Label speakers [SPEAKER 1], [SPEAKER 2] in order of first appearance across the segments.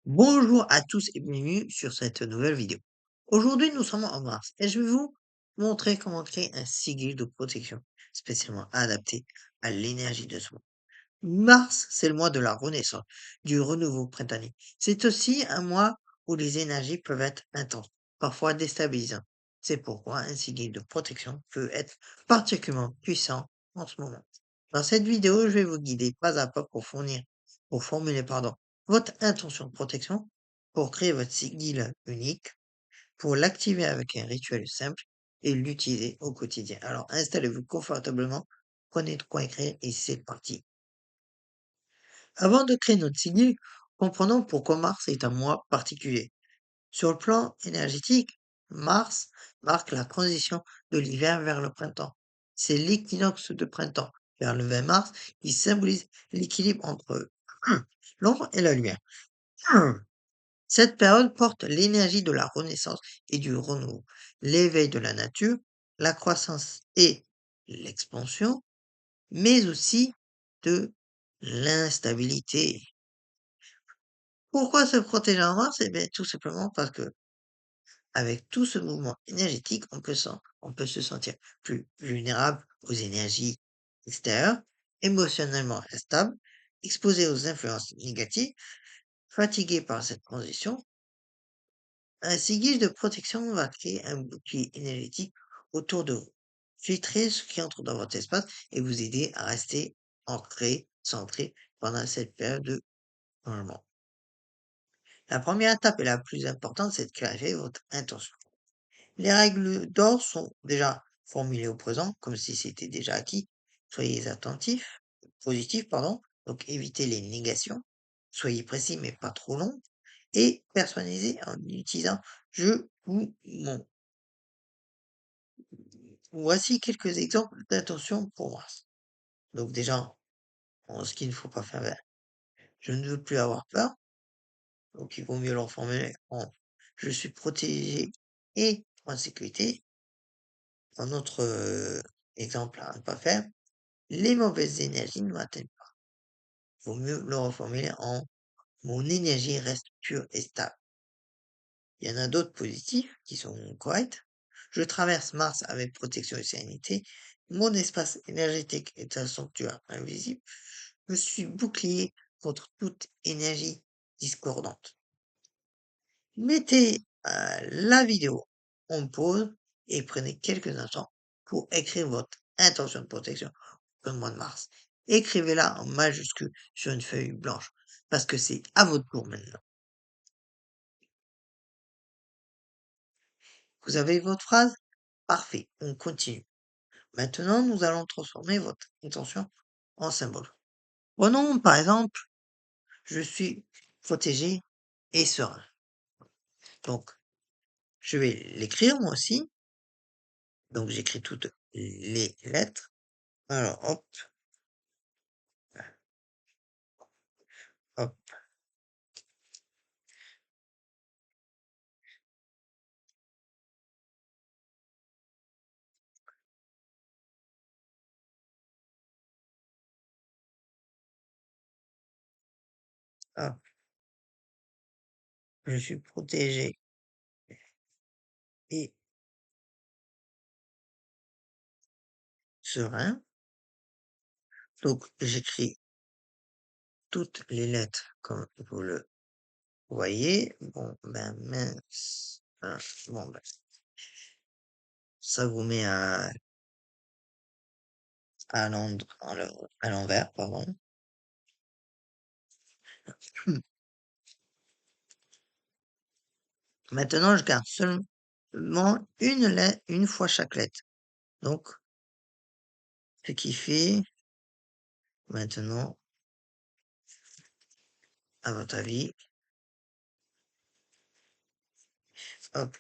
[SPEAKER 1] Bonjour à tous et bienvenue sur cette nouvelle vidéo. Aujourd'hui, nous sommes en mars et je vais vous montrer comment créer un sigle de protection spécialement adapté à l'énergie de ce mois. Mars, c'est le mois de la renaissance, du renouveau printanier. C'est aussi un mois où les énergies peuvent être intenses, parfois déstabilisantes. C'est pourquoi un sigle de protection peut être particulièrement puissant en ce moment. Dans cette vidéo, je vais vous guider pas à pas pour formuler, votre intention de protection, pour créer votre sigle unique, pour l'activer avec un rituel simple et l'utiliser au quotidien. Alors, installez-vous confortablement, prenez de quoi écrire et c'est parti. Avant de créer notre sigle, comprenons pourquoi Mars est un mois particulier. Sur le plan énergétique, Mars marque la transition de l'hiver vers le printemps. C'est l'équinoxe de printemps, vers le 20 mars, qui symbolise l'équilibre entre l'ombre et la lumière. Cette période porte l'énergie de la renaissance et du renouveau, l'éveil de la nature, la croissance et l'expansion, mais aussi de l'instabilité. Pourquoi se protéger en Mars? Eh bien, tout simplement parce que avec tout ce mouvement énergétique, on peut se sentir plus vulnérable aux énergies extérieures, émotionnellement instable, exposé aux influences négatives, fatigué par cette transition. Un sigle de protection va créer un bouclier énergétique autour de vous, filtrer ce qui entre dans votre espace et vous aider à rester ancré, centré pendant cette période de changement. La première étape et la plus importante, c'est de clarifier votre intention. Les règles d'or sont déjà formulées au présent, comme si c'était déjà acquis. Soyez attentifs, positifs, donc évitez les négations. Soyez précis mais pas trop long. Et personnalisez en utilisant je ou mon. Voici quelques exemples d'intention pour Mars. Donc déjà, ce qu'il ne faut pas faire, je ne veux plus avoir peur. Donc il vaut mieux le reformuler en je suis protégé et en sécurité. Un autre exemple à ne pas faire, les mauvaises énergies ne m'atteignent pas. Il vaut mieux le reformuler en mon énergie reste pure et stable. Il y en a d'autres positifs qui sont corrects. Je traverse Mars avec protection et sérénité. Mon espace énergétique est un sanctuaire invisible. Je suis bouclier contre toute énergie discordante. Mettez la vidéo en pause et prenez quelques instants pour écrire votre intention de protection pour le mois de mars. Écrivez-la en majuscule sur une feuille blanche parce que c'est à votre tour maintenant. Vous avez votre phrase? Parfait, on continue. Maintenant, nous allons transformer votre intention en symbole. Prenons par exemple, je suis protégé et serein. Donc, je vais l'écrire moi aussi. Donc, j'écris toutes les lettres. Alors, hop, hop, hop. Je suis protégé et serein. Donc, j'écris toutes les lettres comme vous le voyez. Bon, ben, mince. Bon, ben, ça vous met à l'envers, pardon. Maintenant, je garde seulement une lettre, une fois chaque lettre. Donc, ce qui fait, maintenant, à votre avis, hop,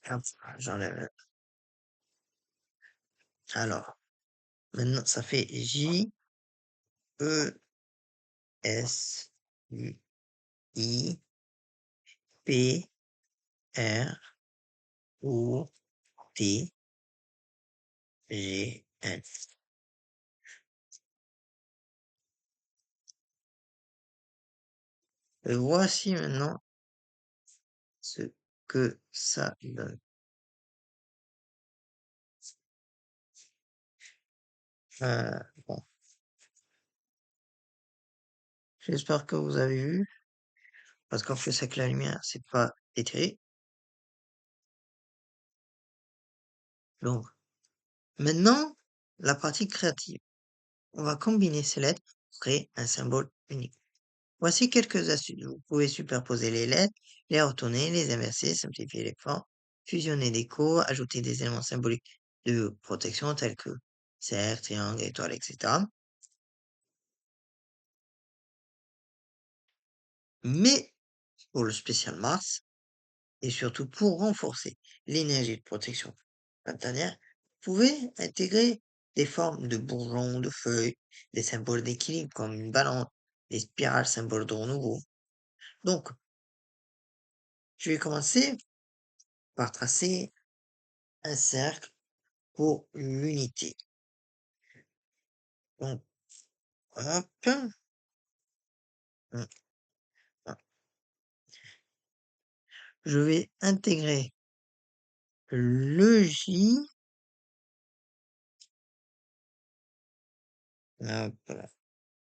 [SPEAKER 1] hop, j'enlève. Alors, maintenant, ça fait J, E, S, U, I, P, R, O, T, G, N. Voici maintenant ce que ça donne. Bon, j'espère que vous avez vu, parce qu'en plus avec la lumière, c'est pas terrible. Donc, maintenant, la partie créative. On va combiner ces lettres pour créer un symbole unique. Voici quelques astuces. Vous pouvez superposer les lettres, les retourner, les inverser, simplifier les formes, fusionner des codes, ajouter des éléments symboliques de protection tels que cercle, triangle, étoile, etc. Mais pour le spécial Mars, et surtout pour renforcer l'énergie de protection intérieure, vous pouvez intégrer des formes de bourgeons, de feuilles, des symboles d'équilibre comme une balance, des spirales symboles de renouveau. Donc, je vais commencer par tracer un cercle pour l'unité. Donc, hop, hum, hop. Je vais intégrer le J, hop là,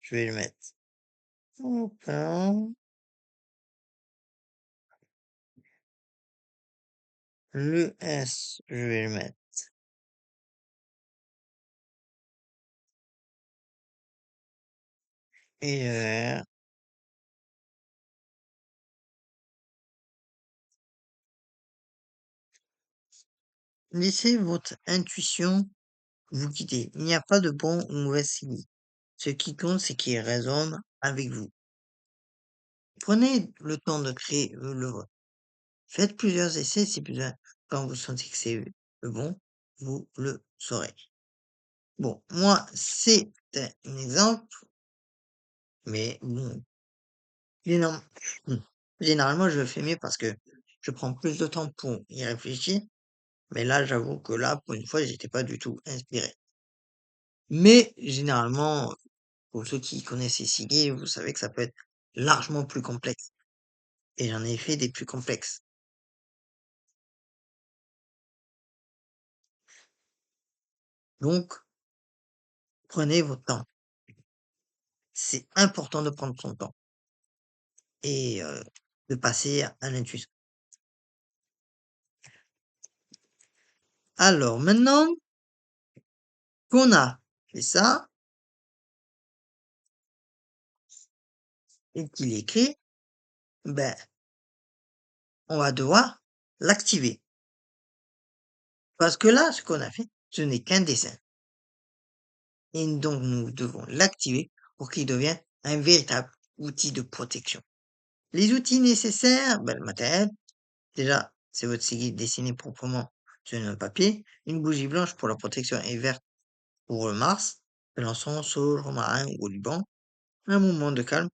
[SPEAKER 1] je vais le mettre. Hop là, le S, je vais le mettre. Et le R. Laissez votre intuition vous guider. Il n'y a pas de bon ou mauvais signe. Ce qui compte, c'est qu'il résonne avec vous. Prenez le temps de créer le vôtre. Faites plusieurs essais si besoin. Quand vous sentez que c'est le bon, vous le saurez. Bon, moi, c'est un exemple, mais bon, généralement, hmm, généralement, je le fais mieux parce que je prends plus de temps pour y réfléchir. Mais là, j'avoue que là, pour une fois, j'étais pas du tout inspiré. Mais généralement, pour ceux qui connaissent Isekai, vous savez que ça peut être largement plus complexe. Et j'en ai fait des plus complexes. Donc, prenez votre temps. C'est important de prendre son temps et de passer à l'intuition. Alors maintenant qu'on a fait ça et qu'il est écrit, ben, on va devoir l'activer. Parce que là, ce qu'on a fait, ce n'est qu'un dessin. Et donc, nous devons l'activer pour qu'il devienne un véritable outil de protection. Les outils nécessaires, ben, le matériel, déjà, c'est votre sigil dessiné proprement sur un papier, une bougie blanche pour la protection et verte pour le Mars, de l'encens, sauge, romarin ou Liban, un moment de calme.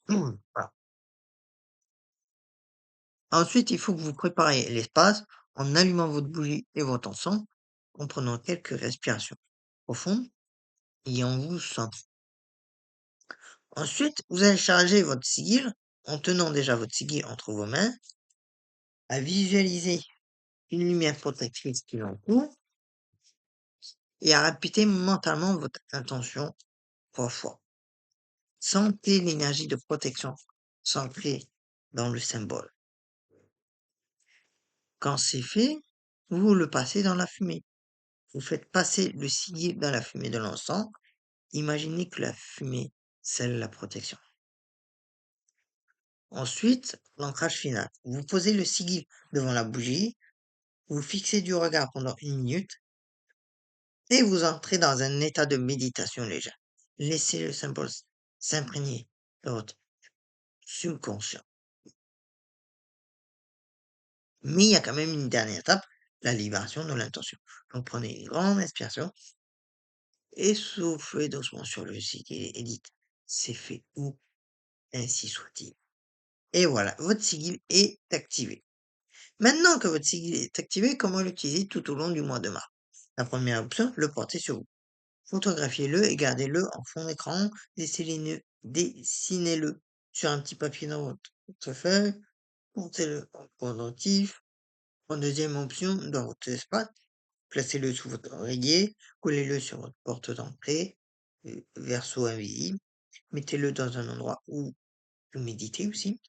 [SPEAKER 1] Voilà. Ensuite, il faut que vous prépariez l'espace en allumant votre bougie et votre encens, en prenant quelques respirations profondes et en vous centrant. Ensuite, vous allez charger votre sigil en tenant déjà votre sigil entre vos mains, à visualiser une lumière protectrice qui l'entoure et à répéter mentalement votre intention 3 fois. Sentez l'énergie de protection s'ancrer dans le symbole. Quand c'est fait, vous le passez dans la fumée. Vous faites passer le sigil dans la fumée de l'encens. Imaginez que la fumée scelle la protection. Ensuite, l'ancrage final. Vous posez le sigil devant la bougie, vous fixez du regard pendant 1 minute et vous entrez dans un état de méditation légère. Laissez le symbole s'imprégner de votre subconscient. Mais il y a quand même une dernière étape, la libération de l'intention. Donc prenez une grande inspiration et soufflez doucement sur le sigil et dites, c'est fait ou ainsi soit-il. Et voilà, votre sigil est activé. Maintenant que votre sigil est activé, comment l'utiliser tout au long du mois de mars? La première option, le porter sur vous. Photographiez-le et gardez-le en fond d'écran, dessinez-le sur un petit papier dans votre portefeuille, portez-le en pendentif. En deuxième option, dans votre espace, placez-le sous votre oreiller, collez-le sur votre porte d'entrée, verso invisible, mettez-le dans un endroit où vous méditez aussi.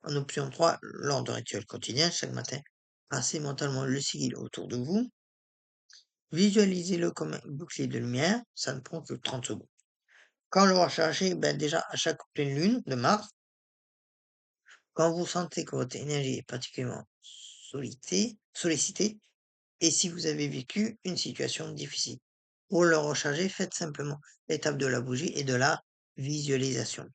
[SPEAKER 1] En option 3, lors d'un rituel quotidien, chaque matin, passez mentalement le sigil autour de vous, visualisez-le comme un bouclier de lumière, ça ne prend que 30 secondes. Quand le rechargez, ben déjà à chaque pleine lune de Mars, quand vous sentez que votre énergie est particulièrement sollicitée, et si vous avez vécu une situation difficile. Pour le recharger, faites simplement l'étape de la bougie et de la visualisation.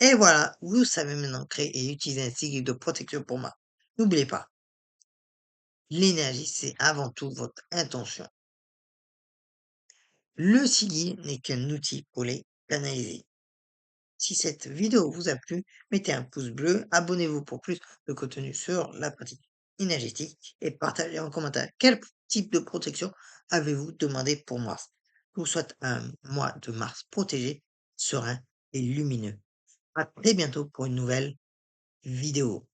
[SPEAKER 1] Et voilà, vous savez maintenant créer et utiliser un sigle de protection pour moi. N'oubliez pas, l'énergie, c'est avant tout votre intention. Le sigle n'est qu'un outil pour les canaliser. Si cette vidéo vous a plu, mettez un pouce bleu, abonnez-vous pour plus de contenu sur la pratique énergétique et partagez en commentaire quel type de protection avez-vous demandé pour Mars. Je vous souhaite un mois de Mars protégé, serein et lumineux. À très bientôt pour une nouvelle vidéo.